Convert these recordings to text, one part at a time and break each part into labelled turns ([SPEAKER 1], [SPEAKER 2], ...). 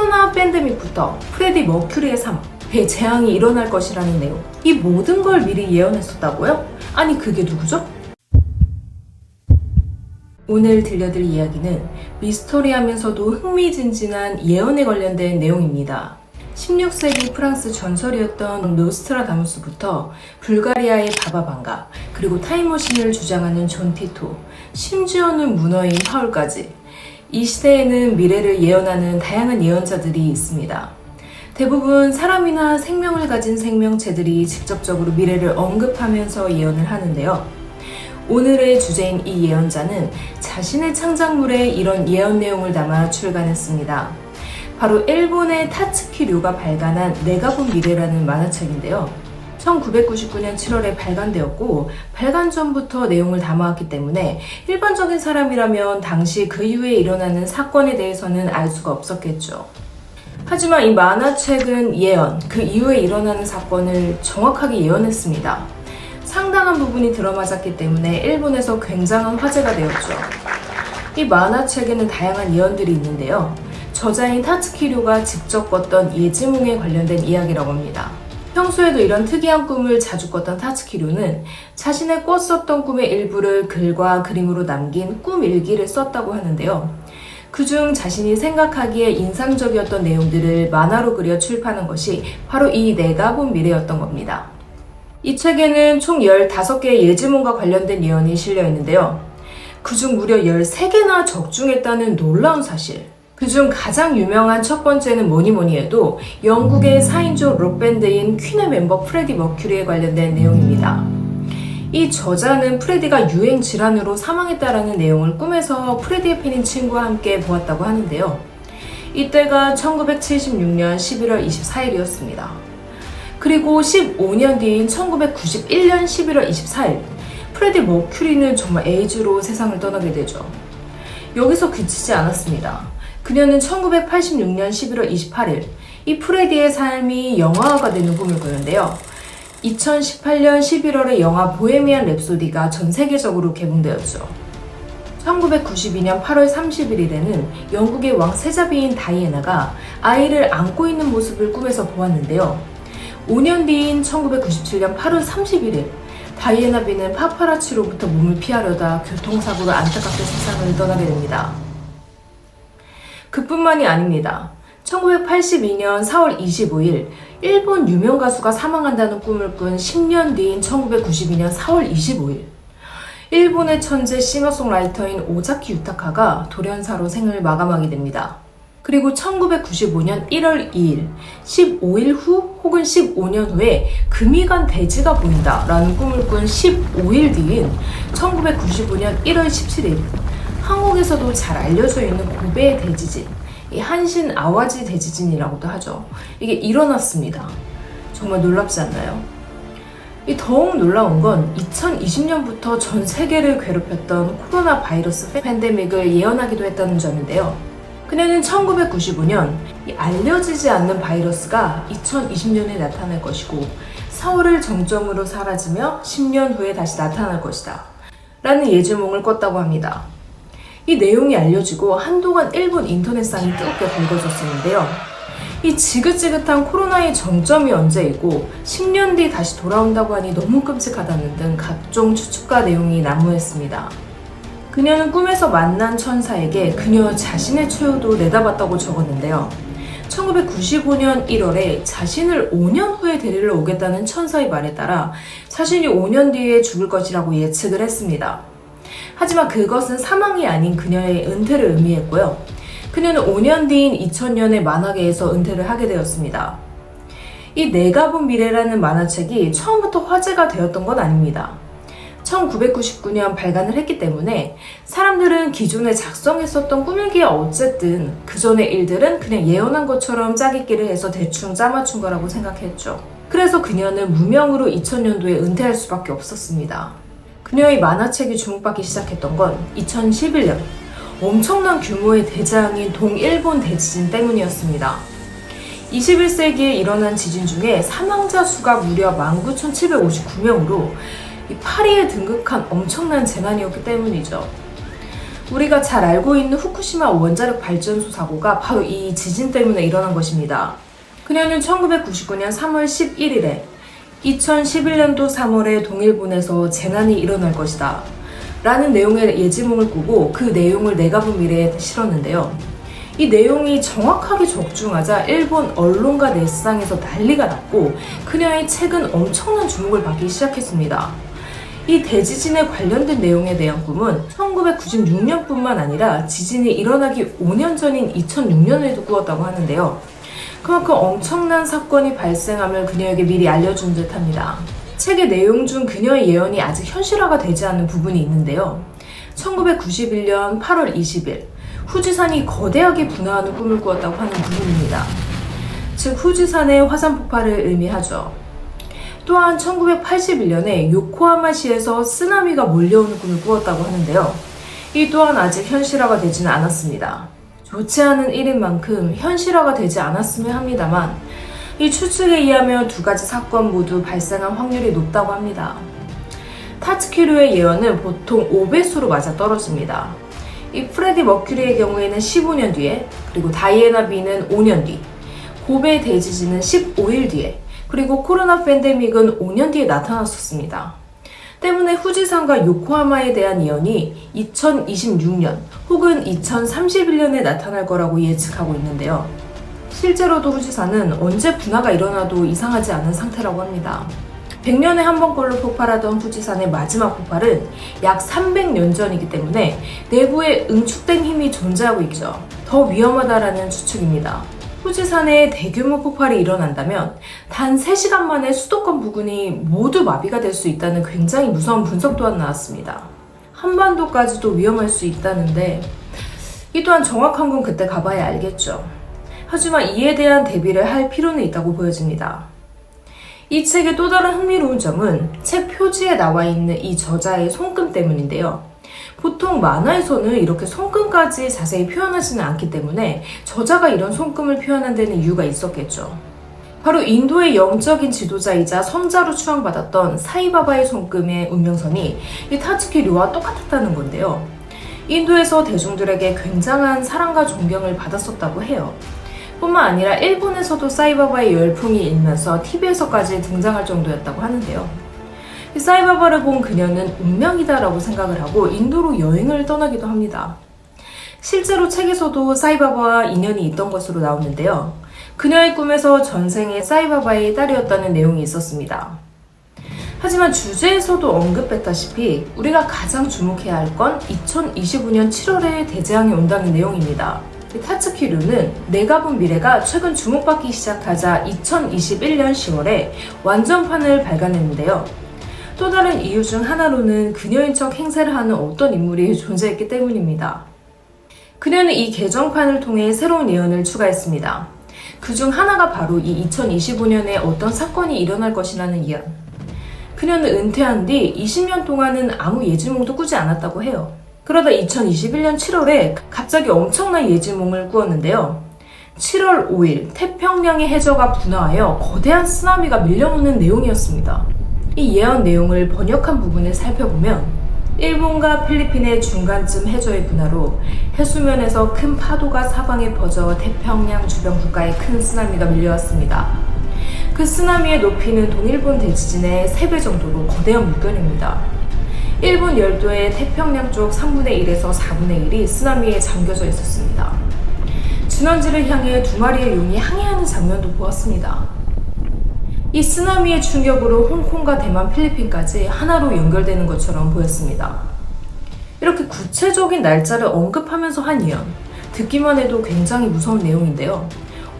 [SPEAKER 1] 코로나 팬데믹부터 프레디 머큐리의 사망, 대재앙이 일어날 것이라는 내용, 이 모든 걸 미리 예언했었다고요? 아니 그게 누구죠? 오늘 들려드릴 이야기는 미스터리하면서도 흥미진진한 예언에 관련된 내용입니다. 16세기 프랑스 전설이었던 노스트라다무스부터 불가리아의 바바방가, 그리고 타임머신을 주장하는 존 티토, 심지어는 문어인 파울까지 이 시대에는 미래를 예언하는 다양한 예언자들이 있습니다. 대부분 사람이나 생명을 가진 생명체들이 직접적으로 미래를 언급하면서 예언을 하는데요. 오늘의 주제인 이 예언자는 자신의 창작물에 이런 예언 내용을 담아 출간했습니다. 바로 일본의 타츠키 료가 발간한 내가 본 미래라는 만화책인데요. 1999년 7월에 발간되었고 발간 전부터 내용을 담아왔기 때문에 일반적인 사람이라면 당시 그 이후에 일어나는 사건에 대해서는 알 수가 없었겠죠. 하지만 이 만화책은 예언, 그 이후에 일어나는 사건을 정확하게 예언했습니다. 상당한 부분이 들어맞았기 때문에 일본에서 굉장한 화제가 되었죠. 이 만화책에는 다양한 예언들이 있는데요. 저자인 타츠키 료가 직접 꿨던 예지몽에 관련된 이야기라고 합니다. 평소에도 이런 특이한 꿈을 자주 꿨던 타츠키 료는 자신의 꿨었던 꿈의 일부를 글과 그림으로 남긴 꿈 일기를 썼다고 하는데요. 그중 자신이 생각하기에 인상적이었던 내용들을 만화로 그려 출판한 것이 바로 이 내가 본 미래였던 겁니다. 이 책에는 총 15개의 예지몽과 관련된 예언이 실려 있는데요. 그중 무려 13개나 적중했다는 놀라운 사실. 그중 가장 유명한 첫 번째는 뭐니 해도 영국의 4인조 록밴드인 퀸의 멤버 프레디 머큐리에 관련된 내용입니다. 이 저자는 프레디가 유행 질환으로 사망했다라는 내용을 꿈에서 프레디의 팬인 친구와 함께 보았다고 하는데요. 이때가 1976년 11월 24일이었습니다. 그리고 15년 뒤인 1991년 11월 24일, 프레디 머큐리는 정말 에이즈로 세상을 떠나게 되죠. 여기서 그치지 않았습니다. 그녀는 1986년 11월 28일, 이 프레디의 삶이 영화화가 되는 꿈을 꾸는데요. 2018년 11월에 영화 보헤미안 랩소디가 전 세계적으로 개봉되었죠. 1992년 8월 31일에는 영국의 왕 세자비인 다이애나가 아이를 안고 있는 모습을 꿈에서 보았는데요. 5년 뒤인 1997년 8월 31일, 다이애나 비는 파파라치로부터 몸을 피하려다 교통사고로 안타깝게 세상을 떠나게 됩니다. 그뿐만이 아닙니다. 1982년 4월 25일, 일본 유명 가수가 사망한다는 꿈을 꾼 10년 뒤인 1992년 4월 25일, 일본의 천재 싱어송라이터인 오자키 유타카가 돌연사로 생을 마감하게 됩니다. 그리고 1995년 1월 2일, 15일 후 혹은 15년 후에 금이 간 돼지가 보인다라는 꿈을 꾼 15일 뒤인 1995년 1월 17일, 한국에서도 잘 알려져 있는 고베의 대지진, 이 한신 아와지 대지진이라고도 하죠. 이게 일어났습니다. 정말 놀랍지 않나요? 이 더욱 놀라운 건 2020년부터 전 세계를 괴롭혔던 코로나 바이러스 팬데믹을 예언하기도 했다는 점인데요. 그녀는 1995년 이 알려지지 않는 바이러스가 2020년에 나타날 것이고 4월을 정점으로 사라지며 10년 후에 다시 나타날 것이다 라는 예지몽을 꿨다고 합니다. 이 내용이 알려지고 한동안 일본 인터넷상이 뜨겁게 달궈졌었는데요. 이 지긋지긋한 코로나의 정점이 언제이고 10년 뒤 다시 돌아온다고 하니 너무 끔찍하다는 등 각종 추측과 내용이 난무했습니다. 그녀는 꿈에서 만난 천사에게 그녀 자신의 최후도 내다봤다고 적었는데요. 1995년 1월에 자신을 5년 후에 데리러 오겠다는 천사의 말에 따라 자신이 5년 뒤에 죽을 것이라고 예측을 했습니다. 하지만 그것은 사망이 아닌 그녀의 은퇴를 의미했고요. 그녀는 5년 뒤인 2000년에 만화계에서 은퇴를 하게 되었습니다. 이 내가 본 미래라는 만화책이 처음부터 화제가 되었던 건 아닙니다. 1999년 발간을 했기 때문에 사람들은 기존에 작성했었던 꿈일기에 어쨌든 그 전의 일들은 그냥 예언한 것처럼 짜깁기를 해서 대충 짜맞춘 거라고 생각했죠. 그래서 그녀는 무명으로 2000년도에 은퇴할 수밖에 없었습니다. 그녀의 만화책이 주목받기 시작했던 건 2011년 엄청난 규모의 대재앙인 동일본 대지진 때문이었습니다. 21세기에 일어난 지진 중에 사망자 수가 무려 19,759명으로 파리에 등극한 엄청난 재난이었기 때문이죠. 우리가 잘 알고 있는 후쿠시마 원자력 발전소 사고가 바로 이 지진 때문에 일어난 것입니다. 그녀는 1999년 3월 11일에 2011년도 3월에 동일본에서 재난이 일어날 것이다 라는 내용의 예지몽을 꾸고 그 내용을 내가부 미래에 실었는데요. 이 내용이 정확하게 적중하자 일본 언론과 네스상에서 난리가 났고 그녀의 책은 엄청난 주목을 받기 시작했습니다. 이 대지진에 관련된 내용에 대한 꿈은 1996년뿐만 아니라 지진이 일어나기 5년 전인 2006년에도 꾸었다고 하는데요. 그만큼 엄청난 사건이 발생함을 그녀에게 미리 알려준 듯합니다. 책의 내용 중 그녀의 예언이 아직 현실화가 되지 않은 부분이 있는데요. 1991년 8월 20일 후지산이 거대하게 분화하는 꿈을 꾸었다고 하는 부분입니다. 즉 후지산의 화산 폭발을 의미하죠. 또한 1981년에 요코하마시에서 쓰나미가 몰려오는 꿈을 꾸었다고 하는데요. 이 또한 아직 현실화가 되지는 않았습니다. 좋지 않은 일인 만큼 현실화가 되지 않았으면 합니다만 이 추측에 의하면 두 가지 사건 모두 발생한 확률이 높다고 합니다. 타츠키류의 예언은 보통 5배수로 맞아떨어집니다. 이 프레디 머큐리의 경우에는 15년 뒤에, 그리고 다이애나 비는 5년 뒤, 고베 대지진은 15일 뒤에, 그리고 코로나 팬데믹은 5년 뒤에 나타났었습니다. 때문에 후지산과 요코하마에 대한 예언이 2026년 혹은 2031년에 나타날 거라고 예측하고 있는데요. 실제로도 후지산은 언제 분화가 일어나도 이상하지 않은 상태라고 합니다. 100년에 한 번꼴로 폭발하던 후지산의 마지막 폭발은 약 300년 전이기 때문에 내부에 응축된 힘이 존재하고 있죠. 더 위험하다라는 추측입니다. 후지산에 대규모 폭발이 일어난다면 단 3시간 만에 수도권 부근이 모두 마비가 될 수 있다는 굉장히 무서운 분석 또한 나왔습니다. 한반도까지도 위험할 수 있다는데 이 또한 정확한 건 그때 가봐야 알겠죠. 하지만 이에 대한 대비를 할 필요는 있다고 보여집니다. 이 책의 또 다른 흥미로운 점은 책 표지에 나와 있는 이 저자의 손금 때문인데요. 보통 만화에서는 이렇게 손금까지 자세히 표현하지는 않기 때문에 저자가 이런 손금을 표현한 데는 이유가 있었겠죠. 바로 인도의 영적인 지도자이자 성자로 추앙받았던 사이바바의 손금의 운명선이 이 타츠키류와 똑같았다는 건데요. 인도에서 대중들에게 굉장한 사랑과 존경을 받았었다고 해요. 뿐만 아니라 일본에서도 사이바바의 열풍이 일면서 TV에서까지 등장할 정도였다고 하는데요. 사이바바를 본 그녀는 운명이다라고 생각을 하고 인도로 여행을 떠나기도 합니다. 실제로 책에서도 사이바바와 인연이 있던 것으로 나오는데요. 그녀의 꿈에서 전생에 사이바바의 딸이었다는 내용이 있었습니다. 하지만 주제에서도 언급했다시피 우리가 가장 주목해야 할 건 2025년 7월에 대재앙이 온다는 내용입니다. 타츠키류는 내가부 미래가 최근 주목받기 시작하자 2021년 10월에 완전판을 발간했는데요. 또 다른 이유 중 하나로는 그녀인 척 행세를 하는 어떤 인물이 존재했기 때문입니다. 그녀는 이 개정판을 통해 새로운 예언을 추가했습니다. 그 중 하나가 바로 이 2025년에 어떤 사건이 일어날 것이라는 예언. 그녀는 은퇴한 뒤 20년 동안은 아무 예지몽도 꾸지 않았다고 해요. 그러다 2021년 7월에 갑자기 엄청난 예지몽을 꾸었는데요. 7월 5일 태평양의 해저가 분화하여 거대한 쓰나미가 밀려오는 내용이었습니다. 이 예언 내용을 번역한 부분을 살펴보면 일본과 필리핀의 중간쯤 해저의 분화로 해수면에서 큰 파도가 사방에 퍼져 태평양 주변 국가에 큰 쓰나미가 밀려왔습니다. 그 쓰나미의 높이는 동일본 대지진의 3배 정도로 거대한 물결입니다. 일본 열도의 태평양 쪽 3분의 1에서 4분의 1이 쓰나미에 잠겨져 있었습니다. 진원지를 향해 2마리의 용이 항해하는 장면도 보았습니다. 이 쓰나미의 충격으로 홍콩과 대만, 필리핀까지 하나로 연결되는 것처럼 보였습니다. 이렇게 구체적인 날짜를 언급하면서 한 예언, 듣기만 해도 굉장히 무서운 내용인데요.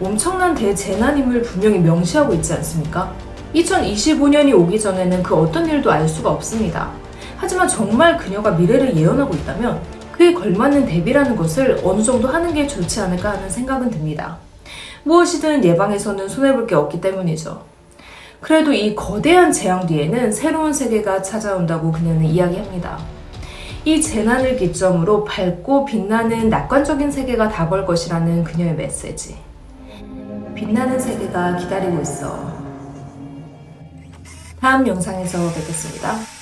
[SPEAKER 1] 엄청난 대재난임을 분명히 명시하고 있지 않습니까? 2025년이 오기 전에는 그 어떤 일도 알 수가 없습니다. 하지만 정말 그녀가 미래를 예언하고 있다면 그에 걸맞는 대비라는 것을 어느 정도 하는 게 좋지 않을까 하는 생각은 듭니다. 무엇이든 예방해서는 손해볼 게 없기 때문이죠. 그래도 이 거대한 재앙 뒤에는 새로운 세계가 찾아온다고 그녀는 이야기합니다. 이 재난을 기점으로 밝고 빛나는 낙관적인 세계가 다가올 것이라는 그녀의 메시지. 빛나는 세계가 기다리고 있어. 다음 영상에서 뵙겠습니다.